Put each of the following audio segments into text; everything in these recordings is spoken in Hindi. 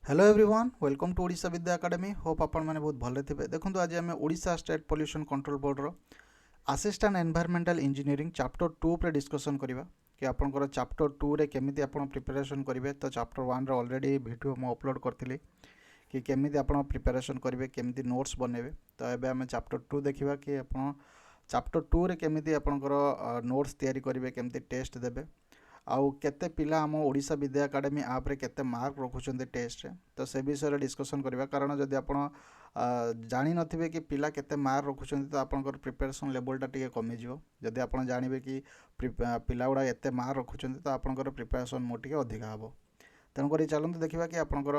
Hello everyone welcome to Odisha Vidya academy hope आपण मैंने बहुत भले थे। देखो आज आम Odisha state pollution control board रो असिस्टेंट एनवायरमेंटल इंजीनियरिंग चैप्टर 2 पे डिस्कशन करवा कि आपंकर चैप्टर 2 रे केमिति आपण प्रिपरेशन करेंगे। तो चैप्टर 1 रे ऑलरेडी वीडियो मु अपलोड करथिली कि केमिति आपण प्रिपरेशन करेंगे, केमिति नोट्स बनेबे। तो एबे आम चैप्टर 2 देखिबा कि आपण चैप्टर 2 रे केमिति आपणकर नोट्स तैयारी करेंगे, केमिति टेस्ट देबे आउ केते पिला आम ओडिशा विद्या एकेडमी आप रे केते मार्क रखुछन्ते टेस्ट रे। तो से विषय डिस्कशन करबा, कारण जदि आपण जानि नथिबे कि पिला केते मार्क रखुछन्ते तो आपनकर प्रिपरेशन लेवलटा टिके कमी जिवो। जदि आपण जानिबे कि पिला गुडा एते मार्क रखुछन्ते तो आपनकर प्रिपरेशन मोर टिके अधिका हबो। तेणु करी चलନ୍ତୁ देखिबा कि आपनकर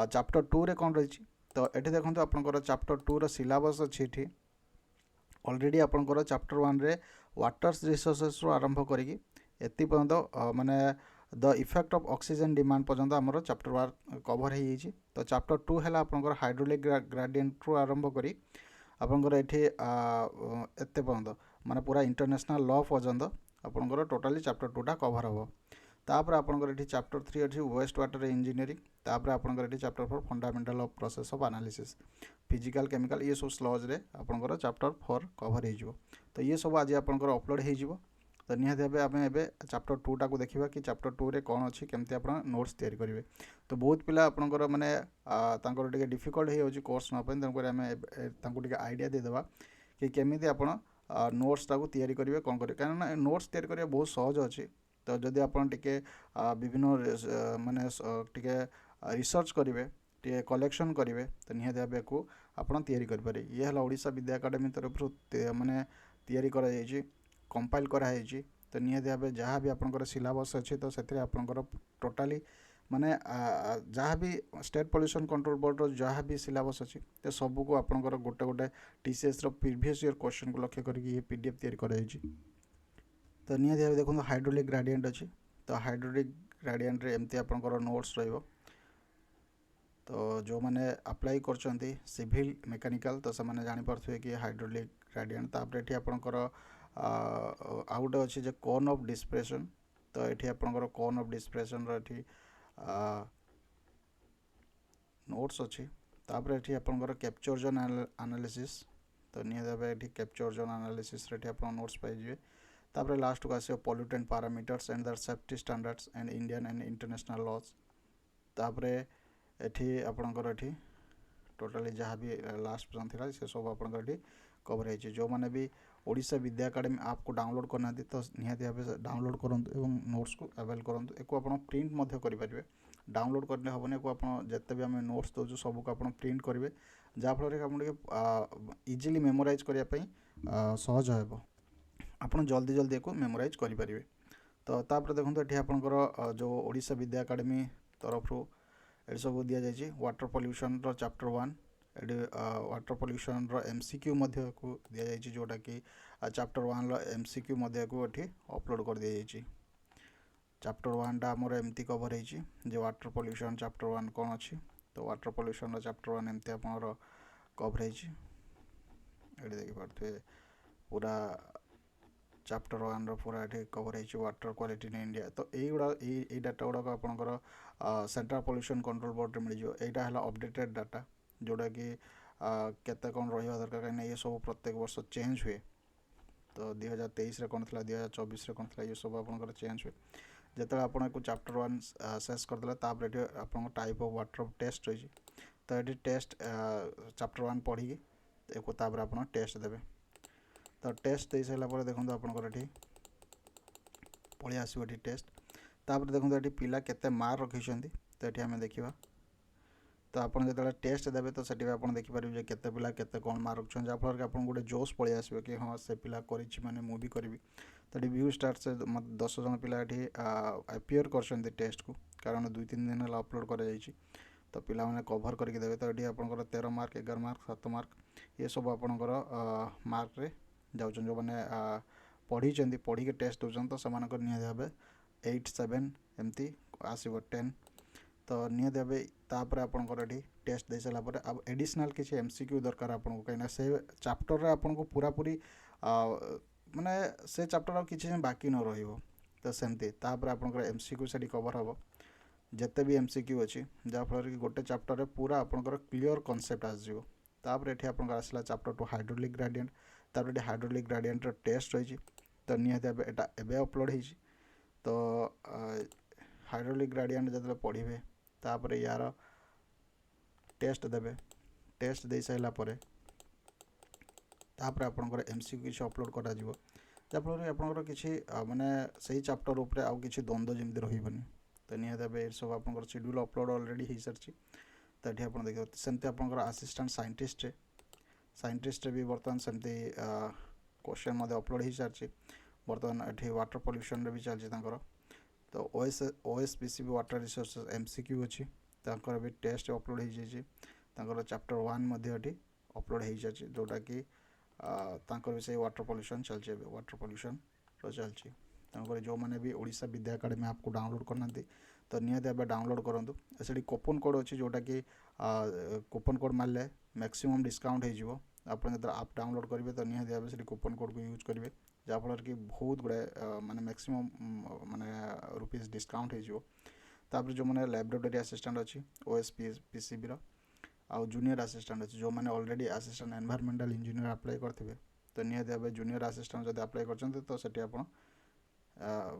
चैप्टर 2 रे कोन रहिछि। तो एठी देखंतु आपनकर चैप्टर 2 रो सिलेबस अछि। एठी ऑलरेडी आपनकर चैप्टर 1 रे वाटर्स रिसोर्सेस रो आरंभ करिकि एति पर्यंत माने the effect of oxygen demand पर्यंत आमर चैप्टर 1 कवर हो जाइए। तो चैप्टर 2 है आपंकर हाइड्रोलिक ग्रेडिएंट रु आरंभ करी आपंकर एठी एते पर्यंत माने पूरा इंटरनेशनल लॉ पर्यंत आपंकर टोटाली चैप्टर 2टा कवर हम। तापर आपंकर एठी चैप्टर 3 अच्छी वेस्ट वाटर इंजीनियरिंग। तापर आपंकर एठी chapter 4 fundamental of process of analysis physical chemical ये सब स्लॉज रे आपंकर चैप्टर 4 कवर हो। तो ये सब आज आपंकर अपलोड हो। तो निहाती भाव आम ए चैप्टर 2 टाक देखा कि चैप्टर 2 रे कौन अच्छी केमती आप नोट्स तैयारी करेंगे। तो बहुत पिला आपंकर माने डिफिकल्ट हो कोर्स नापी, तेणुक आम आइडिया देदेबा कि केमी आप नोट्स टाक तैयारी करेंगे कौन करेंगे, कहीं नोट्स तैयारी करने बहुत सहज अच्छी। तो जदि आप विभिन्न माने टिके रिसर्च करेंगे, टे कलेक्शन करेंगे, तो निहाती भाव को आप तैयारी करेंगे। ये है ओडिशा विद्या एकेडमी तरफ माने तैयारी करा कंपाइल कराई। तो निहाती भाव जहाँ भी आपंकर सिलेबस अच्छी तो से आपंकर टोटाली माने जहाँ भी स्टेट पॉल्यूशन कंट्रोल बोर्ड रो जहाँ भी सिलेबस अच्छी तो सबू को आपंकर गोटे गोटे टीसीएस रो प्रीवियस ईयर क्वेश्चन को लक्ष्य करके ये पीडीएफ तैयारी कराई। तो निहाती भाव देखो हाइड्रोलिक ग्रेडिएंट अच्छी। तो हाइड्रोलिक ग्रेडिएंट रे एमती आपंकर नोट्स रहिबो। तो जो मैंने अप्लाई करछन्ती सिविल मैकेनिकल तो से मैंने जानी पारथुए कि हाइड्रोलिक ग्रेडिएंट। तापर एठी आपंकर आउ गोटे अच्छे जे कोन ऑफ डिस्प्रेशन। तो ये आपंकर कोन ऑफ डिस्प्रेशन री नोट्स अच्छी। तापर ये आपंकर कैप्चर जोन एनालिसिस। तो निहाती कैप्चर जोन एनालिसिस रे आप नोट्स पाइबे। तापर लास्ट को आसो pollutant parameters and their safety standards and Indian and international laws. तापर एठी आपंकर एठी टोटाली जहाँ भी लास्ट पर्यंत था से सब आपंकर कवर हो। जो मैंने भी ओडिशा विद्या एकेडमी आप को डाउनलोड करना तो निहाती भाव डाउनलोड करूँ और नोट्स को अवेल करूँ। एक आप प्रिंट करेंगे, डाउनलोड करने हेनी को जिते भी आम नोट्स दूँ सबको आप प्रिंट करेंगे जहाँफल आप इजिली मेमोराइज करने सहज हो, आप जल्दी जल्दी को मेमोराइज करेंगे। तो तापर देखो ये आपंकर जो ओडिशा विद्या एकेडमी तरफ ये सब दि जाए वाटर पॉल्यूशन रो चैप्टर 1 ये वाटर पॉल्यूशन रो एमसीक्यू मध्य को दि जाए जोटा कि चैप्टर 1 रो एमसीक्यू मध्य को ये अपलोड कर दि जाए। चैप्टर 1 टा आमर एमती कवर हो वाटर पॉल्यूशन चैप्टर 1 कौन अच्छी। तो वाटर पॉल्यूशन रो चैप्टर 1 एमती आमर कवर ये देखिए पूरा चैप्टर 1 रो पूरा ये कवर हो वाटर क्वालिटी इन इंडिया। तो यही डाटा गुड़ाक आपंकर सेंट्रल पॉल्यूशन कंट्रोल बोर्ड मिल जाए। यहाँ है अपडेटेड डाटा जोटा कि केते कौन रहा दरकार, कहीं ये सब प्रत्येक वर्ष चेंज हुए। तो 2023 कौन था 2024 कौन था ये सब आपंकर चेंज हुए जो आपको चैप्टर 1 शेष करदे। तापर ये आप टाइप ऑफ वाटर टेस्ट रही। तो ये टेस्ट चैप्टर 1 पढ़ी एक आप टेस्ट देवे। तो टेस्ट दे सारापर देखो आपंकर ये पलि आसो टेस्ट। तापर देखो ये पिला केते मार्क रखी। तो ये आम देखा। तो आप जो टेस्ट देवे तो सेठी आप देखिपारे केते पिला केते कौन मार्क रखुछन, जहाँफल कि आप गोटे जोश पलि आसो कि हाँ से पिला करिछि माने मु भी करी। तो ये व्यू स्टार्ट से 10 जन पिला ये अपियर कर टेस्ट को, कारण 2-3 दिन है अपलोड कर। तो पिला माने कवर करके देवे। तो ये आपंकर 13 मार्क 11 मार्क 7 मार्क ये सब आपंकर मार्क रे जाउछन जो मैंने पढ़ी पढ़ी के टेस्ट दूसर। तो से निहाती भाव 8 7 एमती आसो 10। तो निहाती भाव तापर आपंकर ये टेस्ट दे सारापर अब एडिशनल किसी एमसीक्यू दरकार आपको, कहीं से चैप्टर आपको पूरा पूरी माने से चैप्टर किसी बाकी न रही। तो सेमती तापर आपंकर एमसीक्यू से कवर हम जिते भी एमसीक्यू अच्छी जहाँफल कि गोटे चैप्टर रे पूरा आपंकर क्लीयर कॉन्सेप्ट आसो। तापर ये आपंकर आसला चैप्टर 2 हाइड्रोलिक ग्रेडिएंट। तापर ये हाइड्रोलिक ग्रेडिएंट टेस्ट रही तो निहाती एबे अपलोड हो। तो हाइड्रोलिक ग्रेडिएंट जो पढ़े तापर यार टेस्ट देवे। टेस्ट दे सारा पर तापर आपंकर एमसीक्यू किसी अपलोड करा जहाँफल आपंकर किसी माने सही चैप्टर उपरे आउ किसी द्वंद्व जमी रही। तो निहाती सब आप शेड्यूल अपलोड अलरेडी हो सारी। तो ये आप देखिए सेमती आप असिस्टेंट साइंटिस्ट भी बर्तमान सेमती क्वेश्चन अपलोड हो सारी। बर्तमान ये वाटर पॉल्यूशन भी चलती। तो ओएसपीसीबी वाटर रिसोर्सेज एमसीक्यू अच्छी भी टेस्ट अपलोड हो जाए। चैप्टर 1 अपलोड हो सारी जोटा कि भी से वाटर पॉल्यूशन चलती। वाटर पॉल्यूशन चलती जो मैंने भी ओडिशा विद्या एकेडमी आपको डाउनलोड करना तो निहाती भाव डाउनलोड करूँ। से कूपन कोड अच्छी जोटा कि कूपन कोड मारे मैक्सिमम डिस्काउंट हो। आप आप डाउनलोड करेंगे तो निहाती भाव से कूपन कोड को यूज करेंगे जहाँफल कि बहुत गुड़ाए माने मैक्सिमम माने रुपीज डिस्काउंट हो। जो मैंने लैबोरेटरी असिस्टेंट अच्छी ओएसपीसीबी आउ जूनियर असिस्टेंट अच्छी जो मैंने already assistant environmental engineer apply करते तो निहाती भाव जूनियर असिस्टेंट जब अप्लाई कर तो सेठी आप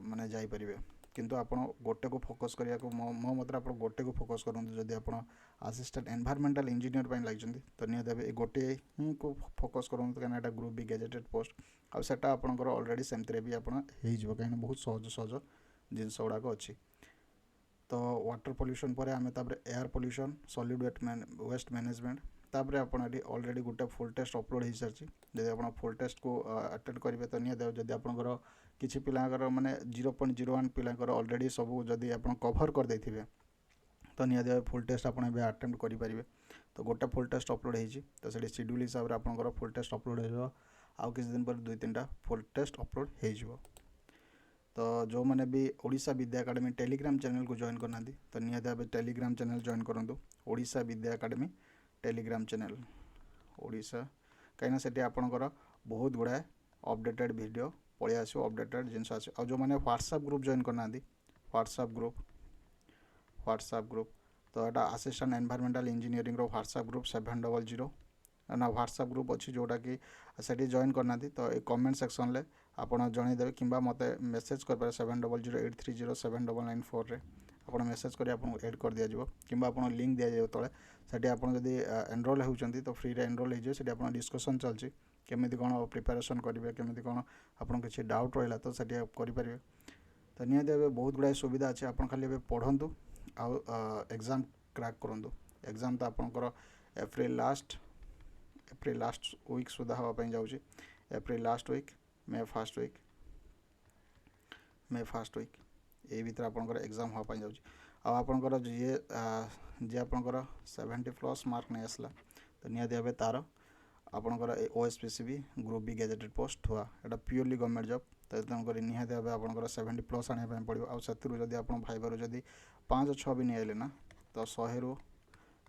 माने जाइपर। किंतु आप गोटे को फोकस करिया को मो मत आप गोटे को फोकस करूँ जदि आप असिस्टेंट एनवायरमेंटल इंजीनियर लगी तो निहाती भाव गोटे ही को फोकस करूँ कहीं ग्रुप बी गेजेटेड पोस्ट आटा आपंकर अलरेडी सेमती भी आप कहीं बहुत सहज सहज जिनस गुड़ाक अच्छी। तो वाटर पॉल्यूशन पर आम air pollution solid waste management तापर आप अलरेडी गोटे फुल टेस्ट अपलोड हो सारी। जब आप फुल टेस्ट को अटेंड करेंगे तो निहाती जब आपंकर किसी पिलांकर माने 0.01 पिलांकर अलरेडी सबू जदि आप कभर कर देथिबे तो निहाती भाव फुल टेस्ट आप अटेम्प्ट करेंगे। तो गोटे फुल टेस्ट अपलोड हो तो से शेड्यूल हिसाब से आपंकर फुल टेस्ट अपलोड हो आउ किसी दिन पर 2-3टा फुल टेस्ट अपलोड हो। तो जो मैंने भी Odisha Vidya academy Telegram channel को जॉइन करना तो निहाती भाव टेलीग्राम चैनल जॉइन करूँ। Odisha Vidya academy Telegram channel Odisha कहीं से आपंकर बहुत गुड़ाए अपडेटेड वीडियो पलि आस अपडेटेड जिनस आस। जो मैंने व्हाट्सएप ग्रुप जॉइन करना व्हाट्सएप ग्रुप तो यहाँ assistant environmental engineering WhatsApp group 700 ना व्हाट्सएप ग्रुप अच्छी जोटा कि से जॉइन करना तो ये कमेंट सेक्शन में आप जनईदेवे कि मत मेसेज कर 7008307994 रे आप मेसेज कर एड कर दिज्व कि लिंक दि जाए तले से आप एनरोल होती तो फ्री एनरोल हो आप डिस्कसन चलती केमी कौन प्रिपेरेसन करेंगे केमी कौन आप किसी डाउट रहा तो से करेंगे। तो निहाती भाव बहुत गुड़ाए सुविधा अच्छे आप खाली पढ़ु आउ एग्जाम क्रैक करूँ। एग्जाम तो आपंकर एप्रिल लास्ट वीक सुधा हाँपाई जाऊँगी। एप्रिल लास्ट वीक मे फर्स्ट वीक ये भीतर आपंकर एग्जाम हाँपाई जाऊँगी। आपंकर जी आपंकर 70+ मार्क नहीं आसला तो निहाती भाव तार आपंकर ओएसपीसीबी ग्रुप बी गेजेटेड पोस्ट हुआ एटा प्योरली गवर्नमेंट जॉब तो तेणुक निहाती भाव आपंकर 70+ आने पड़ो आउ से आप भाईबार जदि 5-6 भी नहीं आइले ना तो 100 रु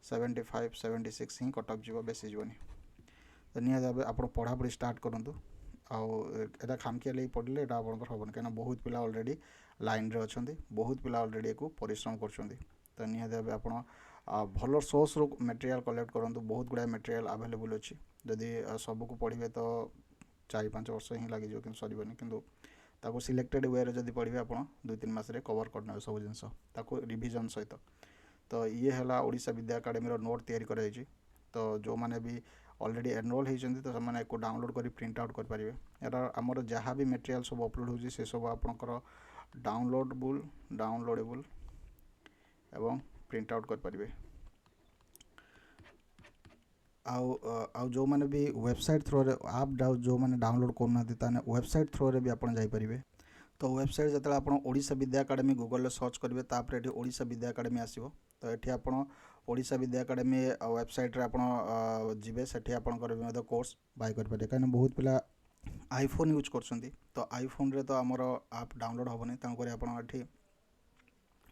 75-76 ही कटअप जीव बेसी जीवनी। तो निहाती भाव आप पढ़ापढ़ी स्टार्ट करूँ आटा खामखिया पढ़ले यहाँ आपंकर हेन कहीं बहुत पिला अलरेडी लाइन रे अच्छा बहुत पिला अलरेडी को परिश्रम कर। तो निहाती भाव आप भल सोर्स रू मटेरियल कलेक्ट करूँ बहुत गुड़ाए मटेरियल अवेलेबल अच्छी जदि सबको पढ़े तो 4-5 वर्ष ही लगे कि सरबनी कि सिलेक्टेड वे जब पढ़े आप 2-3 मास कवर करने सब जिनस रिविजन सहित। तो ये है ओडिशा विद्या एकेडमी नोट तैयारी कराई। तो जो मैंने भी ऑलरेडी एनरोल होती तो से डाउनलोड कर प्रिंट आउट करेंगे। यार आमर जहाँ भी मटेरियल सब अपलोड हो सब आपंकर डाउनलोडेबल एवं प्रिंट आउट करेंगे। आउ जो मैंने भी वेबसाइट थ्रो आप जो मैंने डाउनलोड करना वेबसाइट थ्रो रे भी आप जाइपर। तो वेबसाइट जो आप Odisha Vidya academy Google search करेंगे तापर ये ओडिशा विद्या एकेडमी आसो। तो ये आप ओडिशा विद्या एकेडमी वेबसाइट रे आप जीवे से आपंकर कोर्स बाय करेंगे कहीं बहुत पिला आईफोन यूज कर तो आईफोन रे तो आमर आप डाउनलोड हेनी तेणुक आप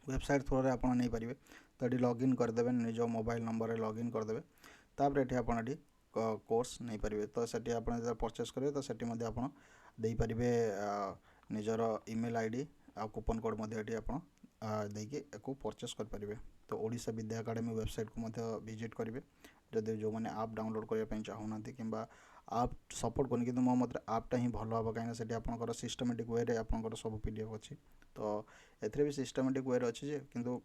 वेबसाइट थ्रो रे आप नहीं पारे। तो ये लॉगिन करदे निज मोबाइल नंबर रे लॉगिन करदे तापर ये आप कोर्स नहीं पारे। तो से आप परचेस करेंगे तो से आप देपारे निजर ईमेल आईडी आ कूपन कोड आप ଦେଇକି ୟାକୁ परचेस କରିପାରିବେ। तो ओडिशा विद्या एकाडेमी वेबसाइट को मध्य विजिट करेंगे जदि जो मैंने आप डाउनलोड करने चाहूना कि आप सपोर्ट करनी कि मो मत आपटा ही भल हम कहीं से आपंकर सिस्टमेटिक वे रे आपंकर सब पीडीएफ अच्छी तो एथरे भी सिस्टमेटिक वे अच्छी जे किंतु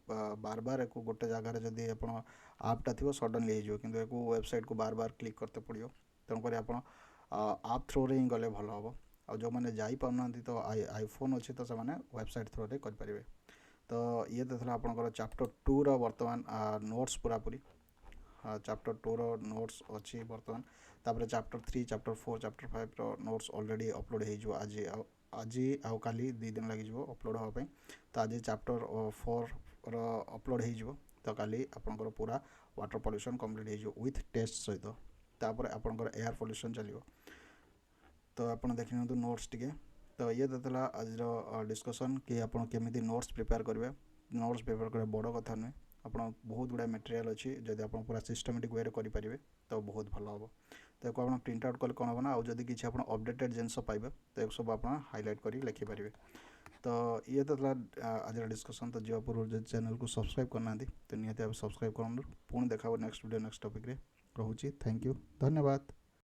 बार बार एक गोटे जगार जदि आप आपटा थी सडनली हो कि वेबसाइट को बार बार क्लिक करते पड़ो तेणुक आप थ्रो रे ही गले भल हम आ जो मैंने जापार तो आईफोन अच्छी तो से वेबसाइट थ्रो रे करेंगे। तो ये तो था आपंकर चैप्टर 2 रो वर्तमान नोट्स पूरापूरी चैप्टर 2 रो नोट्स अच्छी बर्तमान तापर चैप्टर 3 चैप्टर 4 चैप्टर 5 रो नोट्स ऑलरेडी अपलोड हो आज आउ काली 2 दिन लगी अपलोड हाँपाई। तो आज चैप्टर 4 रो अपलोड हो तो काली आपंकर पूरा वाटर पॉल्यूशन कंप्लीट हो विथ टेस्ट सहित तापर आपंकर एयर पॉल्यूशन चलो। तो आप देखि नोट्स टिके। तो ये तो था आज डिस्कसन कि आप केमी नोट्स प्रिपेयर करेंगे। नोट्स प्रिपेयर करें बड़ कथा नुहे आप बहुत गुड़ा मटेरियल अच्छी जब आप पूरा सिस्टमेटिक वे करेंगे तो बहुत भल हम। तो एक आप प्रिंट आउट कले कौन हम ना आउ जदि किसी आप अपडेटेड जिनस पाइबे तो एक सब आप हाईलाइट कर लिखिपारे। तो ये तो था आज डिस्कसन। तो जो पूर्व जो चैनल को सब्सक्राइब करना तो निहाती सब्सक्राइब करूँ। पुणी देखा नेक्स्ट वीडियो नेक्स्ट टॉपिक रे। रोची थैंक यू धन्यवाद।